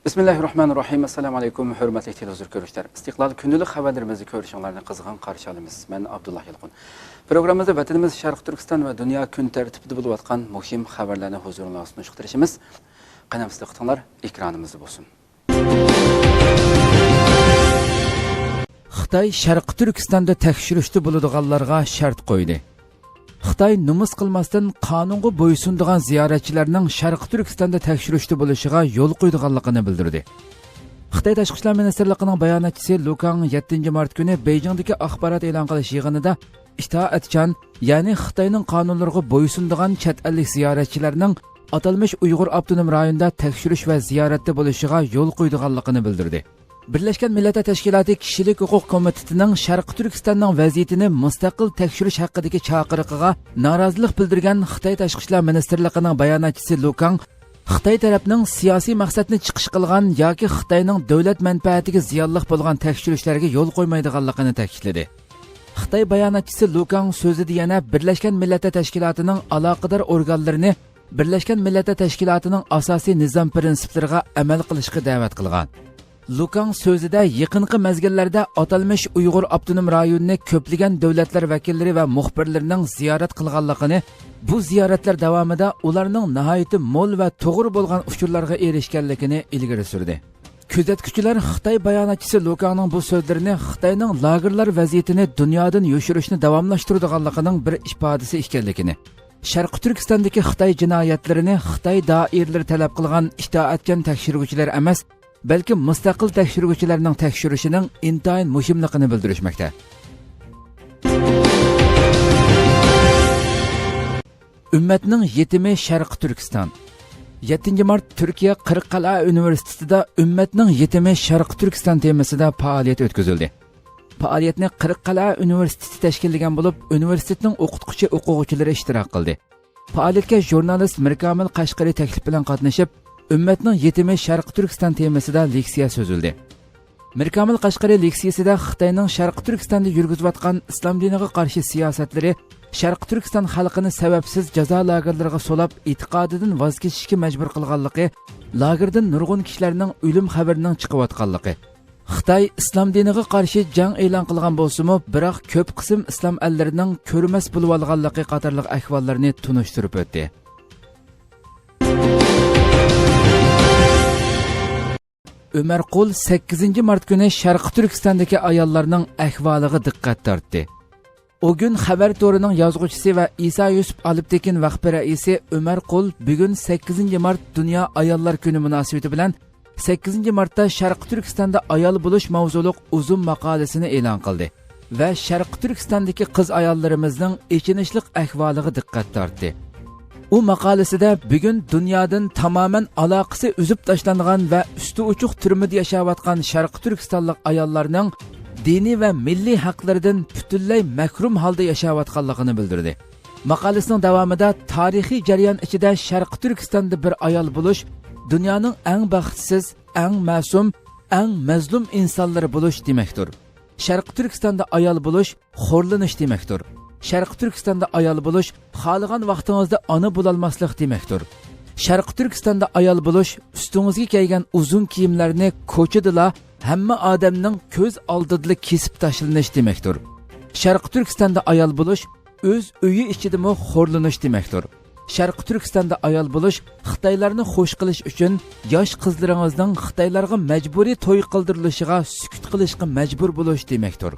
Bismillahirrahmanirrahim. Assalamu alaykum, hurmatli televizor ko'ruvchilar. Istiqlol kundalik xabarlarimizni ko'rishinglarni qizg'in qarshi olamiz. Men Abdullah Yilqun. Programmamizda vatanimiz Sharq Turkiston va dunyo kun tartibida bo'lib o'tgan muhim xabarlarni huzuringizga tunishtirishimiz. Qanamizda qitinglar, ekranimizda bo'lsin. Xitoy Sharq Turkistonda tekshirishda bo'ladiganlarga shart qo'ydi. Xitoy numus qilmasdan qonunga bo'ysundigan ziyoratchilarning Sharq Turkistonda tekshirishda bo'lishiga yo'l qo'ydiganligini bildirdi. Xitoy Tashqi ishlar ministrligining bayonotchisi Lu Kang 7-mart kuni Beijingdagi axborot e'lon qilish yig'inida itoatchan, ya'ni Xitoyning qonunlariga bo'ysundigan chet ellik ziyoratchilarning atalmish Uyg'ur avtonom rayonida tekshirish va ziyoratda bo'lishiga yo'l qo'ydiganligini bildirdi. Birleşken Milletler Teşkilatı Kişilik Hukuk Komitetining Sharq Turkistonning vaziyatini mustaqil tekshirish haqidagi chaqiriqiga norozilik bildirgan Xitoy Tashqi ishlar ministrligining bayonotchisi Lu Kang Xitoy tarafining siyosiy maqsadni chiqish qilgan yoki Xitoyning davlat manfaatiga ziyonli bo'lgan tekshirishlarga yo'l qo'ymaydiganligini ta'kidladi. Xitoy bayonotchisi Lu Kang so'zida yana Birleşken Milletler Teşkilatıning aloqador organlarini Birleşken Milletler Teşkilatıning asosiy nizom prinsiplariga amal qilishga da'vat qilgan. Lu Kang so'zida yaqinqi mezgillarda atalmish Uyg'ur avtonom rayonini ko'plagan davlatlar vakillari va muxbirlarining ziyorat qilganligini, bu ziyoratlar davomida ularning nihoyat mo'l va to'g'ri bo'lgan uchurlarga erishganligini ilgari surdi. Kuzatuvchilar Xitoy bayonotchisi Lu Kangning bu so'zlarini Xitoyning lagerlar vaziyatini dunyodan yoshirishni davomlashtiradiganligining bir ifodasi ekanligini, Sharq Turkistondagi Xitoy jinoyatlarini Xitoy doiralari talab qilgan itoatchan tekshiruvchilar emas, balki mustaqil tekshiruvchilarning tekshirishining intayin muhimligini bildirishmoqda. Ummatning yetimi Sharq Turkiston. 7-mart Turkiya Qirqqal'a universitetida Ummatning yetimi Sharq Turkiston temasida faoliyat o'tkazildi. Faoliyatni Qirqqal'a universiteti tashkillagan bo'lib, universitetning o'quvchilari ishtirok qildi. Faoliyatga jurnalist Mirkamil Qashqari taklif bilan qatnashib, Ummatning yetimi Sharq Turkiston temasida leksiya so'zildi. Mirkamil Qashqari leksiyasida Xitoyning Sharq Turkistonda yurgizayotgan islom diniga qarshi siyosatlari Sharq Turkiston xalqini sababsiz jazo lagerlariga solab e'tiqodidan voz kechishga majbur qilganligi, lagerdan nurg'un kishilarning o'lim xabarining chiqayotganligi, Xitoy islom diniga qarshi jang e'lon qilgan bo'lsa-mu, biroq ko'p qism islom ellarining ko'rmas bo'lib olganligi qatorliq ahvollarni tunishtirib o'tdi. Ömerqul 8-mart kuni Sharq Turkistondagi ayollarning ahvoliga diqqat tortdi. O gün xabar to'rining yozuvchisi va Isa Yusuf Aliptekin vaqti raisi Ömerqul bugun 8-mart Dunyo ayollar kuni munosabati bilan 8-martda Sharq Turkistonda ayol bo'lish mavzuliq uzun maqolasini e'lon qildi va Sharq Turkistondagi qiz ayollarimizning echinishlik ahvoliga diqqat tortdi. U maqolasida bugun dunyodan tamoman aloqasi uzib tashlangan va usti uchuq turmada yashayotgan Sharq Turkistonlik ayollarning diniy va milliy haqlaridan butunlay mahrum holda yashayotganligini bildirdi. Maqolasining davomida tarixiy jarayon ichida Sharq Turkistonda bir ayol bo'lish dunyoning eng baxtsiz, eng ma'sum, eng mazlum insonlari bo'lish demakdir. Sharq Turkistonda ayol bo'lish xo'rlanish demakdir. Sharq Turkistonda ayol bo'lish xohlagan vaqtingizda ona bo'lolmaslik demakdir. Sharq Turkistonda ayol bo'lish ustingizga kiygan uzun kiyimlarni ko'chada hamma odamning ko'z oldida kesib tashlanish demakdir. Sharq Turkistonda ayol bo'lish o'z uyi ichidami xo'rlanish demakdir. Sharq Turkistonda ayol bo'lish Xitoylarni xush qilish uchun yosh qizlaringizning Xitoylarga majburiy to'y qildirilishiga sukut qilishga majbur bo'lish demakdir.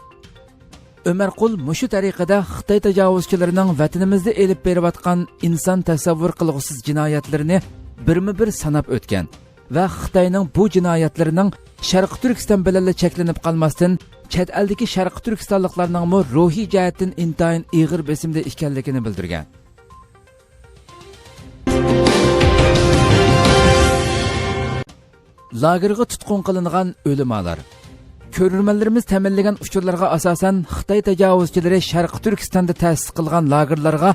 Ömerqul mushu tariqada Xitoy tajovuzchilarining vatanimizda elib berayotgan inson tasavvur qilg'usiz jinoyatlarini birma-bir sanab o'tgan va Xitoyning bu jinoyatlarining Sharq Turkiston bilan cheklanib qolmasdan chet eldagi Sharq Turkistonliklarning ruhiy jihatdan intayin ig'ir besimda ekanligini bildirgan. Lagerga tutqun qilingan o'limalar. Ko'rurmanlarimiz ta'minlagan uchurlarga asosan Xitoy tajovuzchilari Sharq Turkistonda ta'sis qilgan lagerlarga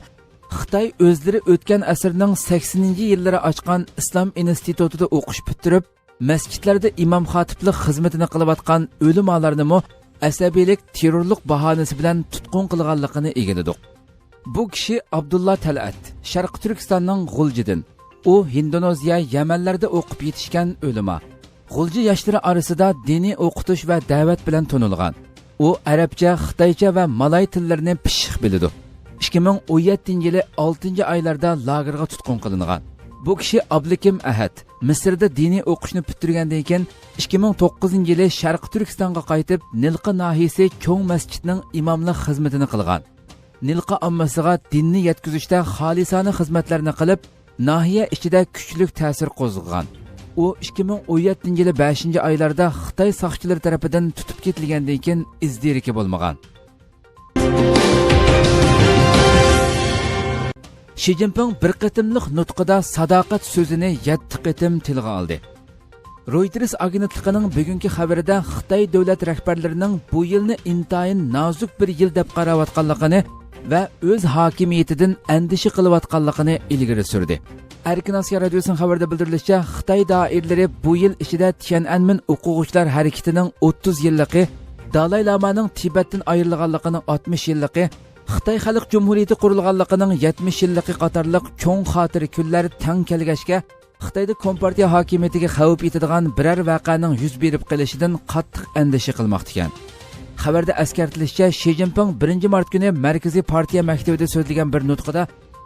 Xitoy o'zlari o'tgan asrning 80-yillari ochgan Islom institutida o'qish bitirib, masjidlarda imom xotiblik xizmatini qilayotgan o'limalarni asabiylik, terrorlik bahonasi bilan tutqun qilganligini egilladik. Bu kishi Abdullah Talat, Sharq Turkistonning G'uljidan. U Indoneziya, Yamanlarda o'qib yetishgan o'lima. G'ulji yoshlari orasida diniy o'qitish va da'vat bilan tonilgan. U arabcha, xitoycha va malay tillarini pishiq biladi. 2017-yili 6-oylarda lagerga tutqun qilingan. Bu kishi Abdukim Ahad Misrda diniy o'qishni bitirgandan keyin 2009-yili Sharqi Turkistonga qaytib, Nilqa nahiyasi cho'ng masjidning imomlik xizmatini qilgan. Nilqa ommasiga dinni yetkazishda xolisona xizmatlarni qilib, nahiya ichida kuchli ta'sir qo'zg'agan. U 2017-yili 5-oylarda Xitoy soqchilari tomonidan tutib ketilgandan keyin izdiriki bo'lmagan. Xi Jinping bir qatimliq nutqida sadoqat so'zini 7 qatim tilga oldi. Reuters agentligining bugungi xabarida Xitoy davlat rahbarlarining bu yilni intayin nozik bir yil deb qarayotganligini va o'z hokimiyatidan andisha qilayotganligini ilgari surdi. Erkin Osiyo radiosining xabarida bildirilishicha, Xitoy doiralari bu yil ichida Tiananmen o'quvchilar harakatining 30 yilligi, Dalay Lamaning Tibetdan ayrilganligining 60 yilligi, Xitoy Xalq Jumhuriyati qurilganligining 70 yilligi qatorliq cho'ng xotira kunlari tang kelgachga Xitoyda kompartiya hokimiyatiga xavf yetadigan biror voqeaning yuz berib qolishidan qattiq andisha qilmoqda ekan. Xabarda eskartilishicha, Xi Jinping 1-mart kuni Markaziy partiya maktabida so'zlagan bir nutqida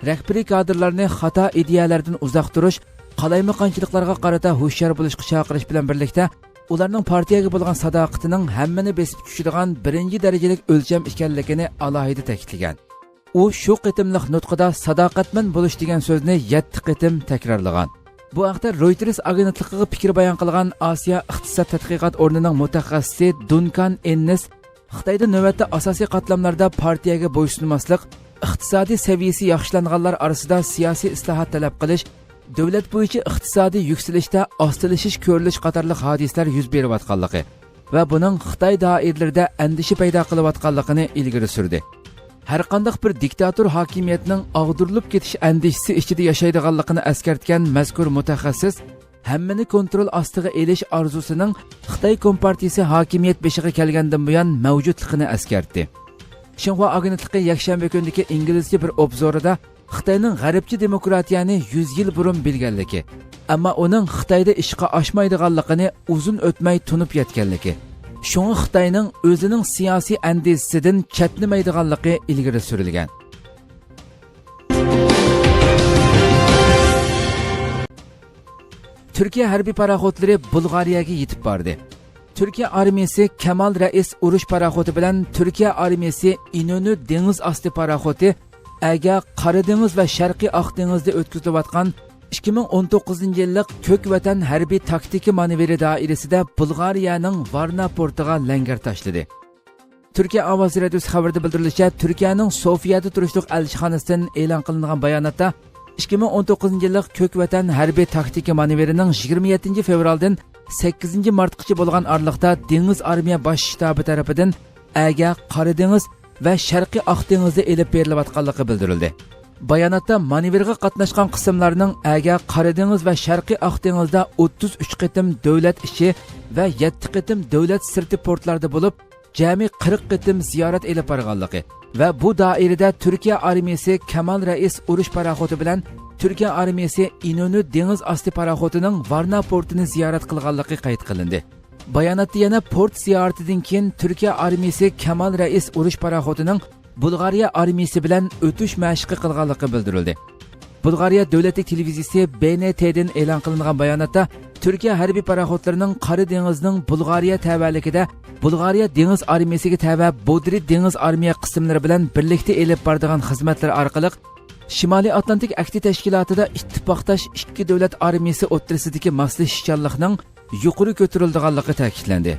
rahbariy kadrlarni xato ideyalardan uzoq turish, qalaymaqonchiliklarga qarata hushyor bo'lishga chaqirish bilan birlikda ularning partiyaga bo'lgan sadoqatining hammani besib tushadigan birinchi darajalik o'lcham ekanligini alohida ta'kidlagan. U shu qitimliq nutqida sadoqatman bo'lish degan so'zni 7 qitim takrorlagan. Bu haqda Reuters agentligiga fikr bayon qilgan Osiyo iqtisod tadqiqot o'rnining mutaxassisi Duncan Ennis, Xitoyda navbatda asosiy qatlamlarda partiyaga bo'ysunmaslik, iqtisodiy saviyasi yaxshilanganlar orasida siyosiy islohot talab qilish, davlat bo'yicha iqtisodiy yuksalishda ostilashish ko'rilish qatorli hodisalar yuz berayotganligi va buning Xitoy doiralarida andisha paydo qilayotganligini ilgari surdi. Har qanday bir diktator hokimiyatning og'dirilib ketish andishasi ichida yashaydiganligini eskartgan mazkur mutaxassis, hammani kontrol ostiga elish orzusining Xitoy kompartiyasi hokimiyat beshiga kelgandan buyon mavjudligini eskartdi. Xinhua agentligi yakshanba kundagi inglizcha bir obzorida Xitoyning g'arbchi demokratiyani 100 yil burun bilganligi, ammo uning Xitoyda ishga oshmaydiganligini uzun o'tmay tunib yetganligi, shunga Xitoyning o'zining siyosiy andishasidan chatnamaydiganligi ilgari surilgan. Turkiya harbiy paraxodlari Bulg'ariyaga yetib bordi. Turkiya armiyasi Kemal Rais urush paraxodi bilan Turkiya armiyasi Inonu dengiz osti paraxodi Aga Qora dengiz va Sharqiy Oq dengizda o'tkazilayotgan 2019-yillik Ko'k Vatan harbiy taktiki manevri doirasida Bulg'ariyaning Varna portiga langar tashladi. Turkiya ovoz radiosi xabarida bildirilishicha, Turkiyaning Sofiyada turishliq elchixonasidan e'lon qilingan bayonotda 2019-yillik Ko'k Vatan harbiy taktiki manevrining 27 fevraldan 8 martgacha bo'lgan oraliqda dengiz armiya bosh shtabi tomonidan Aga Qora dengiz va Sharqiy Oq dengizda elib berilayotganligi bildirildi. Bayonotda manevrga qatnashgan qismlarning Aga Qora dengiz va Sharqiy Oq dengizda 33 qitim davlat ichi va 7 qitim davlat sirti portlarda bo'lib, jami 40 qitim ziyorat elib borganligi va bu doirada Turkiya armiyasi Kemal Rais urush paraxodi bilan Turkiya armiyasi Inonu dengiz osti paraxodining Varna portini ziyorat qilganligi qayd qilindi. Bayonotda yana port ziyoratidan keyin Turkiya armiyasi Kemal Rais urush paraxodining Bulg'ariya armiyasi bilan o'tish mashqi qilganligi bildirildi. Bulg'ariya davlatlik televiziyasi BNT'dan e'lon qilingan bayonotda Turkiya harbiy paraxodlarining Qora dengizning Bulg'ariya tavalligida Bulg'ariya dengiz armiyasiga tava Bodri dengiz armiya qismlari bilan birlikda elib boradigan xizmatlar orqali Shimoliy Atlantik Akti tashkilotida ittifoqdosh ikki davlat armiyasi o'rtasidagi moslashishchanlikning yuqori ko'tarilganligi ta'kidlandi.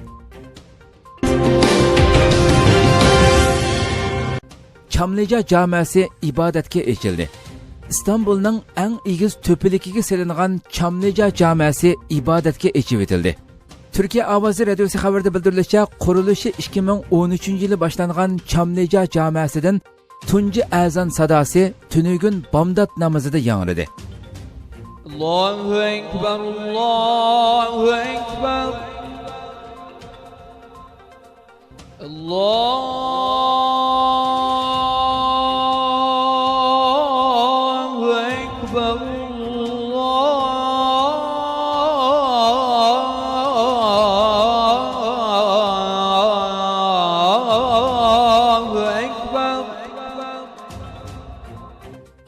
Chamlija jamasi ibodatga ochildi. İstanbulning eng egiz to'piligiga selingan Chamlija jamasi ibodatga ochib etildi. Turkiya ovozi radiosi xabarida bildirilishicha, qurilishi 2013-yili boshlangan Chamlija jamasidan tunji azon sadosi tunugun bomdod namozida yangradi. Allahu ekber, Allahu ekber. Allahu ekber, Allahu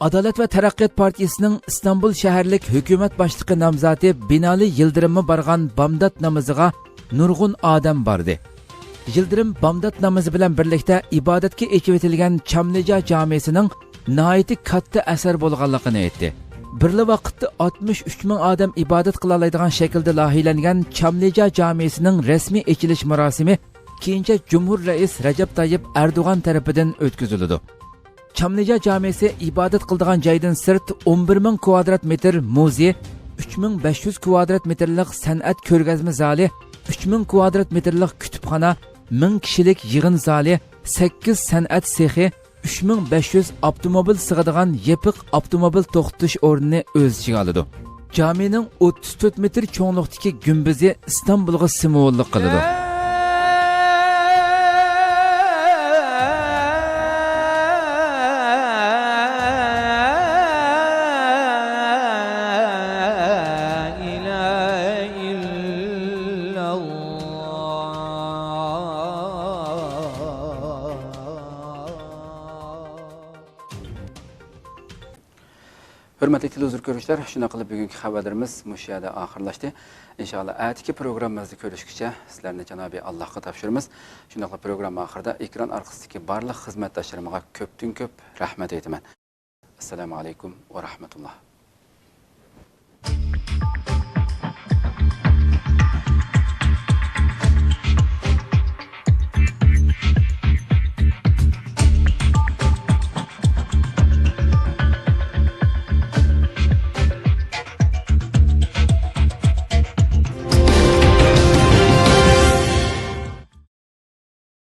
Adalet ve Taraqqiyot Partiyasining İstanbul shaharlik hukumat boshlig'i nomzodi Binali Yildirimni bargan bomdod namoziga nurg'un odam bordi. Yildirim bomdod namozi bilan birlikda ibodatga ekivetilgan Chamlija jamiyasining nihoyatda katta asar bo'lganligini aytdi. Birli vaqtda 63 ming odam ibodat qila oladigan shaklda loyihalangan Chamlija jamiyasining rasmiy ochilish marosimi keyincha Cumhur Rais Rajab Tayyip Erdo'g'an tarafidan o'tkaziladi. Chamlija jamiyasi ibodat qiladigan joydan sirt 11 ming kvadrat metr muzey, 3500 kvadrat metrlik san'at ko'rgazma zali, 3000 kvadrat metrlik kutubxona, 1000 kishilik yig'in zali, 8 san'at sexi, 3500 avtomobil sig'adigan yepiq avtomobil to'xtatish o'rnini o'z ichiga oladi. Jamining 34 metr cho'ngliqdagi gumbazi Istanbulga simvollik qiladi. Hürmetli televizyon görüşler, şuna qilib bugungi xabarlarimiz mush yerda oxirlashdi. İnşallah atiki programmamizda ko'rishguncha sizlarni Janobi Allohga topshiramiz. Shuna qilib programma oxirida ekran orqasidagi barliq xizmatdoshlarimga ko'pdan ko'p rahmat aytaman. Assalomu alaykum va rahmatulloh.